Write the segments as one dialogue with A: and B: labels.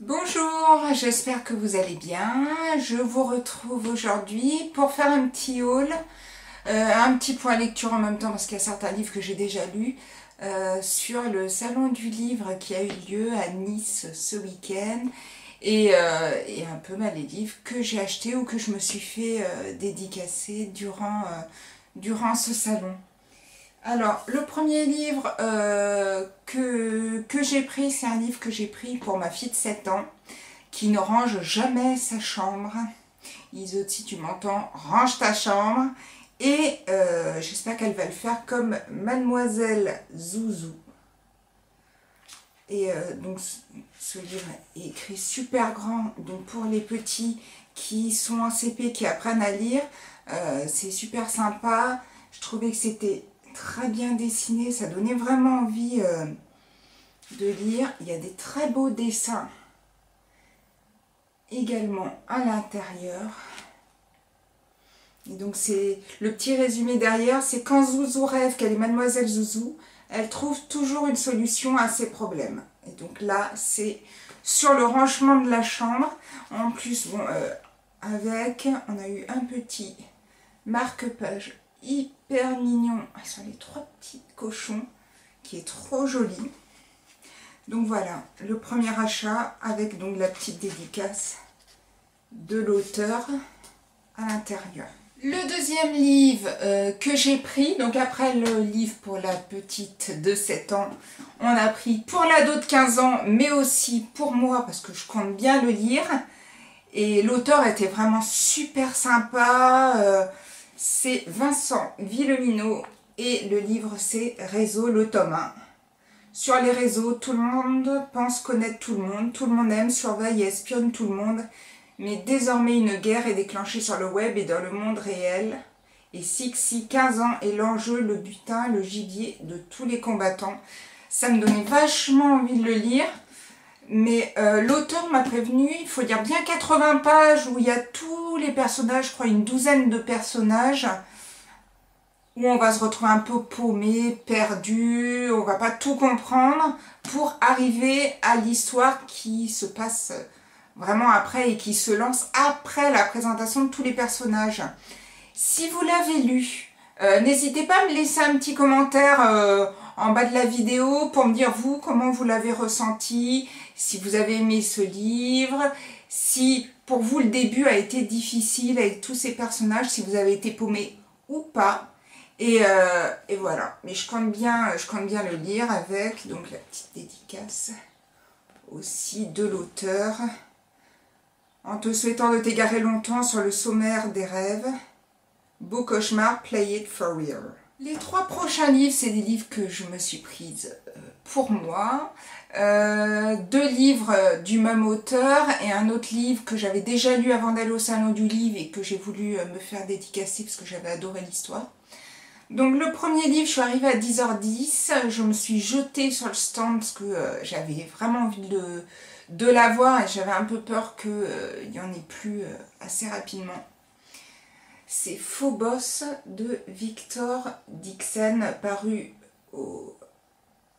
A: Bonjour, j'espère que vous allez bien. Je vous retrouve aujourd'hui pour faire un petit haul, un petit point lecture en même temps parce qu'il y a certains livres que j'ai déjà lus sur le salon du livre qui a eu lieu à Nice ce week-end et un peu les livres que j'ai achetés ou que je me suis fait dédicacer durant ce salon. Alors, le premier livre que j'ai pris, c'est un livre que j'ai pris pour ma fille de 7 ans, qui ne range jamais sa chambre. Iso, si tu m'entends, range ta chambre. Et j'espère qu'elle va le faire comme Mademoiselle Zouzou. Et donc, ce livre est écrit super grand, donc pour les petits qui sont en CP, qui apprennent à lire, c'est super sympa. Je trouvais que c'était très bien dessiné, ça donnait vraiment envie de lire. Il y a des très beaux dessins également à l'intérieur. Et donc c'est le petit résumé derrière, c'est quand Zouzou rêve qu'elle est Mademoiselle Zouzou, elle trouve toujours une solution à ses problèmes. Et donc là, c'est sur le rangement de la chambre. En plus, bon, on a eu un petit marque-page hyper mignon sur les 3 petits cochons qui est trop joli. Donc voilà, le premier achat avec donc la petite dédicace de l'auteur à l'intérieur. Le deuxième livre que j'ai pris, donc après le livre pour la petite de 7 ans, on a pris pour l'ado de 15 ans, mais aussi pour moi parce que je compte bien le lire. Et l'auteur était vraiment super sympa. C'est Vincent Villeminot et le livre c'est Réseau, le tome 1. Sur les réseaux, tout le monde pense connaître tout le monde aime, surveille et espionne tout le monde. Mais désormais une guerre est déclenchée sur le web et dans le monde réel. Et Sixi, 15 ans, est l'enjeu, le butin, le gibier de tous les combattants. Ça me donnait vachement envie de le lire. Mais l'auteur m'a prévenu, il faut lire bien 80 pages où il y a tous les personnages, je crois une douzaine de personnages, où on va se retrouver un peu paumé, perdu, on va pas tout comprendre, pour arriver à l'histoire qui se passe vraiment après et qui se lance après la présentation de tous les personnages. Si vous l'avez lu, n'hésitez pas à me laisser un petit commentaire en bas de la vidéo pour me dire vous comment vous l'avez ressenti, si vous avez aimé ce livre, si pour vous le début a été difficile avec tous ces personnages, si vous avez été paumé ou pas. Et voilà, mais je compte bien le lire avec donc la petite dédicace aussi de l'auteur. En te souhaitant de t'égarer longtemps sur le sommaire des rêves, beau cauchemar, play it for real. Les 3 prochains livres, c'est des livres que je me suis prise pour moi. 2 livres du même auteur et un autre livre que j'avais déjà lu avant d'aller au salon du livre et que j'ai voulu me faire dédicacer parce que j'avais adoré l'histoire. Donc le premier livre, je suis arrivée à 10h10, je me suis jetée sur le stand parce que j'avais vraiment envie de l'avoir et j'avais un peu peur qu'il n'y en ait plus assez rapidement. C'est Phobos de Victor Dixon, paru aux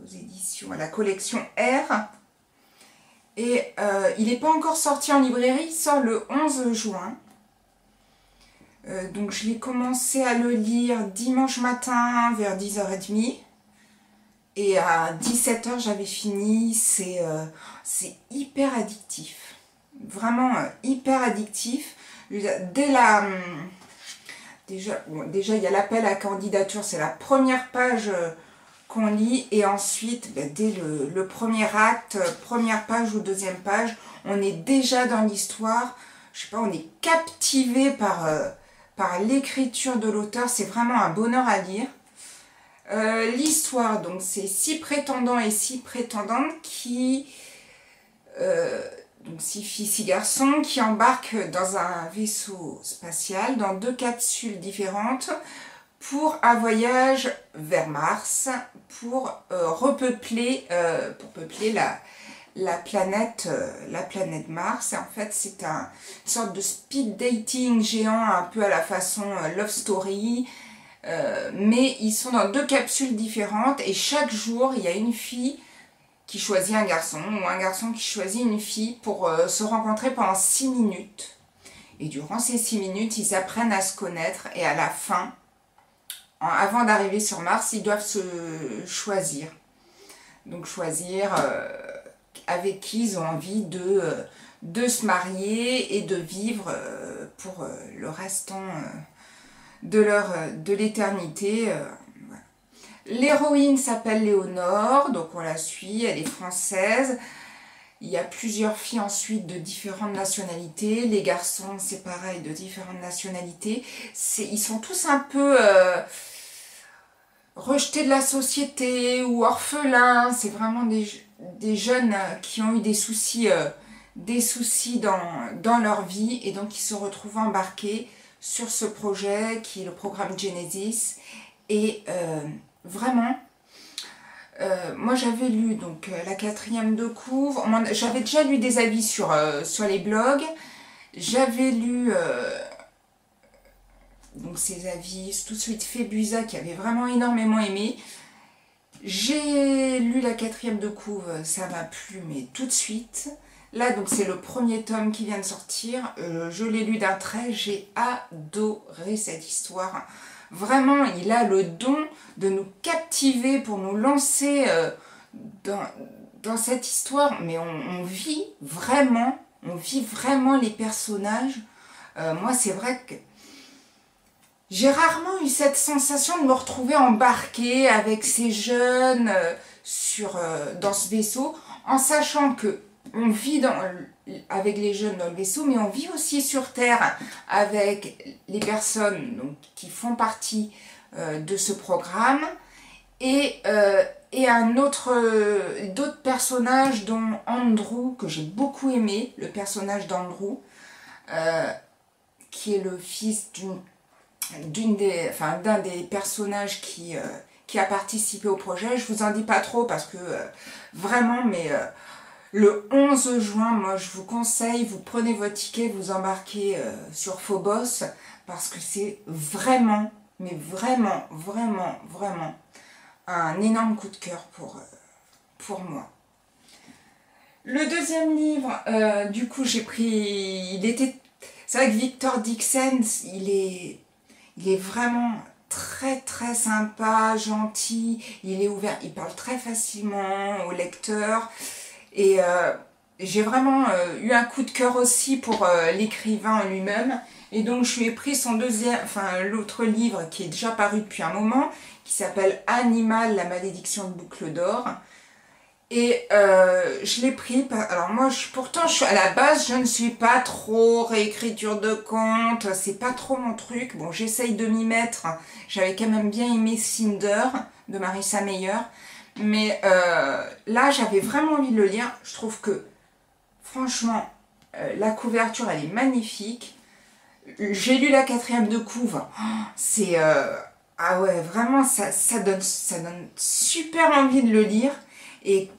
A: éditions, à la collection R. Et il n'est pas encore sorti en librairie, il sort le 11 juin. Donc je l'ai commencé à le lire dimanche matin vers 10h30. Et à 17h j'avais fini. C'est hyper addictif. Vraiment hyper addictif. Déjà il y a l'appel à candidature, c'est la première page qu'on lit, et ensuite, dès le premier acte, première page ou deuxième page, on est déjà dans l'histoire. Je sais pas, on est captivé par l'écriture de l'auteur, c'est vraiment un bonheur à lire. L'histoire, donc c'est 6 prétendants et 6 prétendantes qui... donc 6 filles, 6 garçons qui embarquent dans un vaisseau spatial, dans 2 capsules différentes, pour un voyage vers Mars, pour peupler la planète Mars. Et en fait, c'est une sorte de speed dating géant, un peu à la façon Love Story, mais ils sont dans 2 capsules différentes, et chaque jour, il y a une fille qui choisit un garçon ou un garçon qui choisit une fille pour se rencontrer pendant 6 minutes. Et durant ces 6 minutes, ils apprennent à se connaître et à la fin, avant d'arriver sur Mars, ils doivent se choisir. Donc choisir avec qui ils ont envie de se marier et de vivre pour le restant de l'éternité. Voilà. L'héroïne s'appelle Léonore, donc on la suit, elle est française. Il y a plusieurs filles ensuite de différentes nationalités. Les garçons, c'est pareil, de différentes nationalités. Ils sont tous un peu rejetés de la société ou orphelins. C'est vraiment des jeunes qui ont eu des soucis dans leur vie et donc ils se retrouvent embarqués sur ce projet qui est le programme Genesis. Et vraiment... moi j'avais lu donc la 4e de couvre, j'avais déjà lu des avis sur les blogs, j'avais lu donc ces avis, tout de suite Fébusa qui avait vraiment énormément aimé. J'ai lu la 4e de couvre, ça m'a plu mais tout de suite. Là donc c'est le premier tome qui vient de sortir, je l'ai lu d'un trait, j'ai adoré cette histoire. Vraiment, il a le don de nous captiver pour nous lancer dans cette histoire. Mais on vit vraiment les personnages. Moi, c'est vrai que j'ai rarement eu cette sensation de me retrouver embarquée avec ces jeunes dans ce vaisseau, en sachant que on vit avec les jeunes dans le vaisseau, mais on vit aussi sur Terre avec les personnes donc, qui font partie de ce programme et d'autres personnages dont Andrew, que j'ai beaucoup aimé, le personnage d'Andrew, qui est le fils d'un des personnages qui a participé au projet. Je vous en dis pas trop parce que vraiment, mais... le 11 juin, moi je vous conseille, vous prenez votre ticket, vous embarquez sur Phobos parce que c'est vraiment, mais vraiment, vraiment, vraiment un énorme coup de cœur pour moi. Le deuxième livre, du coup j'ai pris, c'est vrai que Victor Dickens, il est vraiment très très sympa, gentil, il est ouvert, il parle très facilement au lecteur. Et j'ai vraiment eu un coup de cœur aussi pour l'écrivain en lui-même. Et donc je lui ai pris l'autre livre qui est déjà paru depuis un moment, qui s'appelle Animal, la malédiction de Boucle d'Or. Et je l'ai pris, alors moi pourtant à la base je ne suis pas trop réécriture de contes, c'est pas trop mon truc. Bon, j'essaye de m'y mettre, j'avais quand même bien aimé Cinder de Marissa Meyer. Mais là, j'avais vraiment envie de le lire. Je trouve que, franchement, la couverture, elle est magnifique. J'ai lu la 4e de couve. C'est... ah ouais, vraiment, ça donne super envie de le lire. Et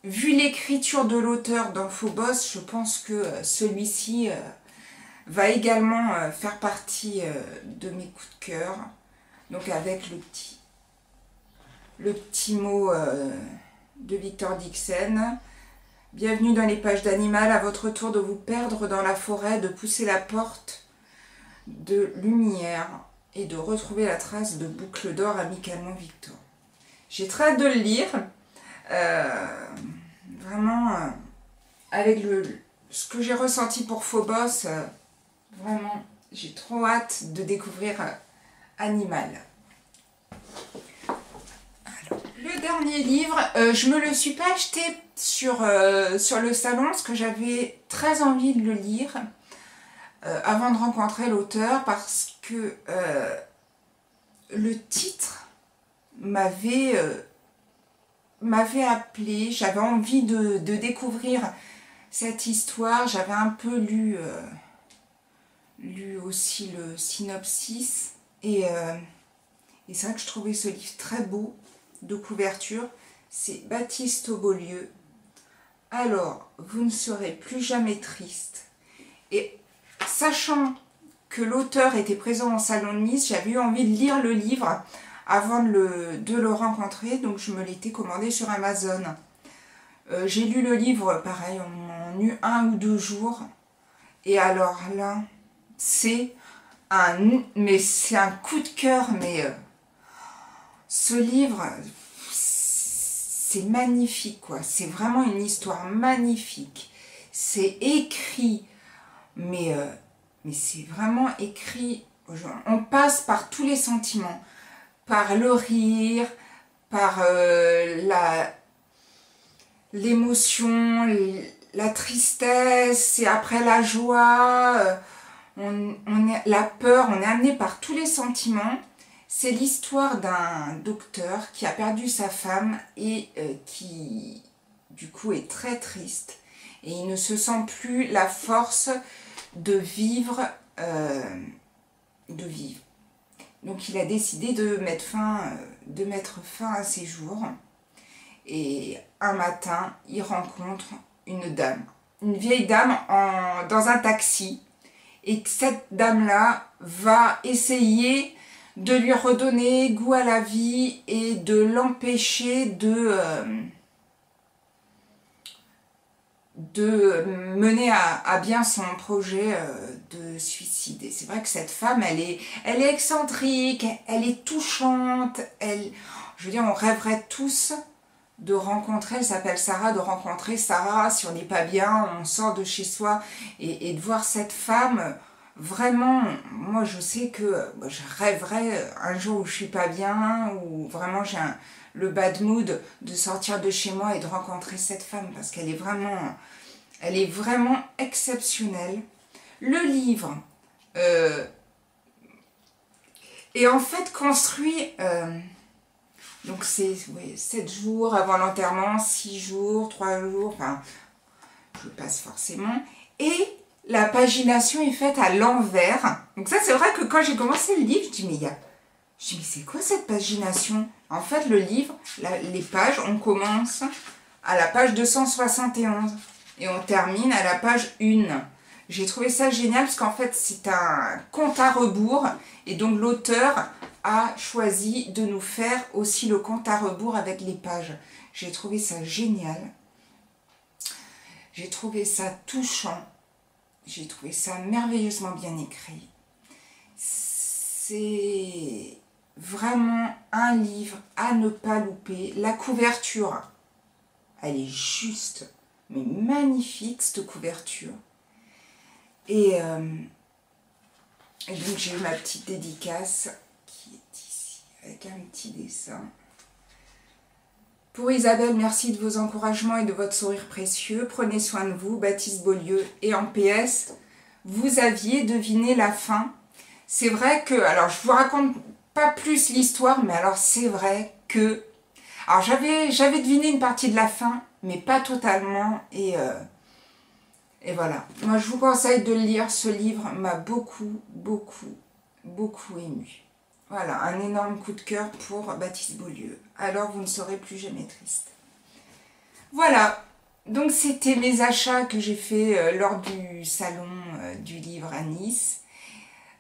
A: vu l'écriture de l'auteur dans Phobos, je pense que celui-ci va également faire partie de mes coups de cœur. Donc avec le petit mot de Victor Dickens. Bienvenue dans les pages d'Animal, à votre tour de vous perdre dans la forêt, de pousser la porte de lumière et de retrouver la trace de Boucle d'Or, amicalement Victor. J'ai très hâte de le lire. Vraiment, avec ce que j'ai ressenti pour Phobos, vraiment, j'ai trop hâte de découvrir Animal. Le dernier livre, je me le suis pas acheté sur le salon parce que j'avais très envie de le lire avant de rencontrer l'auteur parce que le titre m'avait appelé, j'avais envie de découvrir cette histoire, j'avais un peu lu aussi le synopsis et c'est vrai que je trouvais ce livre très beau de couverture. C'est Baptiste Beaulieu. Alors, vous ne serez plus jamais triste. Et sachant que l'auteur était présent au Salon de Nice, j'avais eu envie de lire le livre avant de le rencontrer, donc je me l'étais commandé sur Amazon. J'ai lu le livre, pareil, en eu 1 ou 2 jours. Et alors là, c'est un coup de cœur, mais ce livre, c'est magnifique, quoi. C'est vraiment une histoire magnifique. C'est écrit, mais c'est vraiment écrit. On passe par tous les sentiments, par le rire, par l'émotion, la tristesse, et après la joie, la peur, on est amené par tous les sentiments. C'est l'histoire d'un docteur qui a perdu sa femme et qui, du coup, est très triste. Et il ne se sent plus la force de vivre. Donc il a décidé de mettre fin à ses jours. Et un matin, il rencontre une dame, une vieille dame dans un taxi. Et cette dame-là va essayer de lui redonner goût à la vie et de l'empêcher de mener à bien son projet de suicide. Et c'est vrai que cette femme, elle est excentrique, elle est touchante, je veux dire, on rêverait tous de rencontrer, elle s'appelle Sarah, de rencontrer Sarah si on n'est pas bien, on sort de chez soi, et de voir cette femme, vraiment, moi je sais que je rêverais un jour où je suis pas bien, où vraiment j'ai le bad mood, de sortir de chez moi et de rencontrer cette femme, parce qu'elle est vraiment exceptionnelle. Le livre est en fait construit... donc c'est 7 jours avant l'enterrement, 6 jours, 3 jours, enfin, je passe forcément. Et la pagination est faite à l'envers. Donc ça, c'est vrai que quand j'ai commencé le livre, je dis, mais c'est quoi cette pagination? En fait, le livre, les pages, on commence à la page 271 et on termine à la page 1. J'ai trouvé ça génial parce qu'en fait, c'est un compte à rebours et donc l'auteur a choisi de nous faire aussi le compte à rebours avec les pages. J'ai trouvé ça génial. J'ai trouvé ça touchant. J'ai trouvé ça merveilleusement bien écrit. C'est vraiment un livre à ne pas louper. La couverture, elle est juste, mais magnifique cette couverture. Et donc j'ai eu ma petite dédicace qui est ici, avec un petit dessin. Pour Isabelle, merci de vos encouragements et de votre sourire précieux. Prenez soin de vous, Baptiste Beaulieu. Et en PS, vous aviez deviné la fin. C'est vrai que, alors je vous raconte pas plus l'histoire, mais alors c'est vrai que... Alors j'avais deviné une partie de la fin, mais pas totalement. Et voilà. Moi je vous conseille de le lire. Ce livre m'a beaucoup ému. Voilà, un énorme coup de cœur pour Baptiste Beaulieu. Alors vous ne serez plus jamais triste. Voilà, donc c'était mes achats que j'ai fait lors du salon du livre à Nice.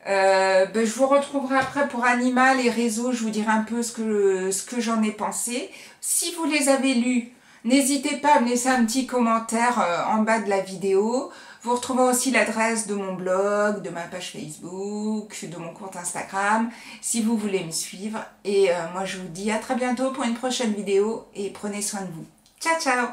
A: Je vous retrouverai après pour Animal et Réseau, je vous dirai un peu ce que j'en ai pensé. Si vous les avez lus, n'hésitez pas à me laisser un petit commentaire en bas de la vidéo. Vous retrouverez aussi l'adresse de mon blog, de ma page Facebook, de mon compte Instagram, si vous voulez me suivre. Et moi je vous dis à très bientôt pour une prochaine vidéo et prenez soin de vous. Ciao ciao!